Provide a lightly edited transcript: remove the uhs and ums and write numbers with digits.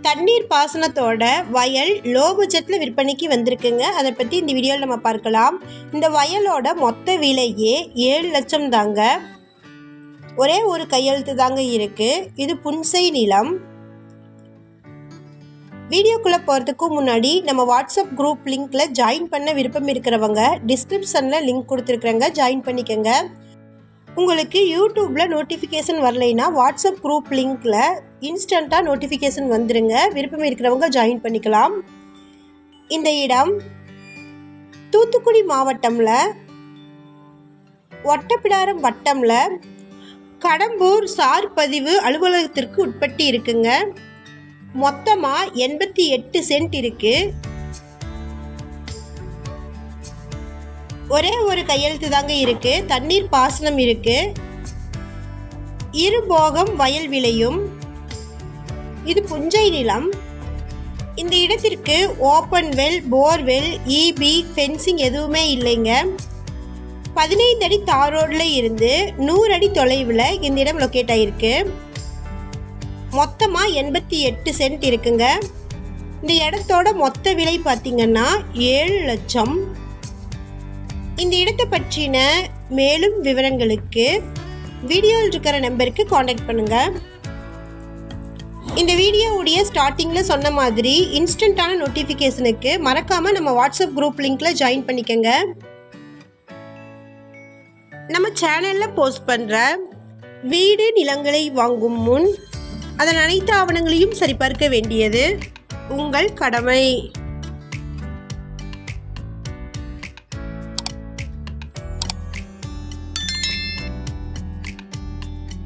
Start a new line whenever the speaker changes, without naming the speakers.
தண்ணீர் பாசனத்தோட வயல் லோ பட்ஜெட்டில் விற்பனைக்கு வந்திருக்குங்க. அதை பற்றி இந்த வீடியோவில் நம்ம பார்க்கலாம். இந்த வயலோட மொத்த விலையே 7 லட்சம் தாங்க. ஒரே ஒரு கையெழுத்து தாங்க இருக்குது. இது புன்சை நிலம். வீடியோக்குள்ளே போகிறதுக்கு முன்னாடி நம்ம வாட்ஸ்அப் குரூப் லிங்க்கில் ஜாயின் பண்ண விருப்பம் இருக்கிறவங்க டிஸ்கிரிப்ஷனில் லிங்க் கொடுத்துருக்குறேங்க, ஜாயின் பண்ணிக்கோங்க. உங்களுக்கு யூடியூப்பில் நோட்டிஃபிகேஷன் வரலைன்னா வாட்ஸ்அப் குரூப் லிங்க்கில் இன்ஸ்டண்ட்டாக நோட்டிஃபிகேஷன் வந்துடுங்க. விருப்பம் இருக்கிறவங்க ஜாயின் பண்ணிக்கலாம். இந்த இடம் தூத்துக்குடி மாவட்டமில் ஒட்டப்பிடாரம் வட்டமில் கடம்பூர் சார் பதிவு அலுவலகத்திற்கு உட்பட்டு இருக்குங்க. மொத்தமாக 88 சென்ட் இருக்குது. ஒரே ஒரு கையெழுத்து தாங்க இருக்குது. தண்ணீர் பாசனம் இருக்குது. இருபோகம் வயல் விளையும். இது புஞ்சை நிலம். இந்த இடத்திற்கு open well, borewell, EB, fencing எதுவுமே இல்லைங்க. 15 அடி தார் ரோடில் இருந்து 100 அடி தொலைவில் இந்த இடம் லொக்கேட் ஆகிருக்கு. மொத்தமாக 88 சென்ட் இருக்குங்க. இந்த இடத்தோட மொத்த விலை பார்த்திங்கன்னா 7 லட்சம். இந்த இடத்தை பற்றின மேலும் விவரங்களுக்கு வீடியோவில் இருக்கிற நம்பருக்கு காண்டாக்ட் பண்ணுங்கள். இந்த வீடியோவுடைய ஸ்டார்டிங்கில் சொன்ன மாதிரி இன்ஸ்டண்ட்டான நோட்டிஃபிகேஷனுக்கு மறக்காமல் நம்ம வாட்ஸ்அப் குரூப் லிங்க்கில் ஜாயின் பண்ணிக்கோங்க. நம்ம சேனலில் போஸ்ட் பண்ணுற வீடு நிலங்களை வாங்கும் முன் அதன் அனைத்து ஆவணங்களையும் சரிபார்க்க வேண்டியது உங்கள் கடமை.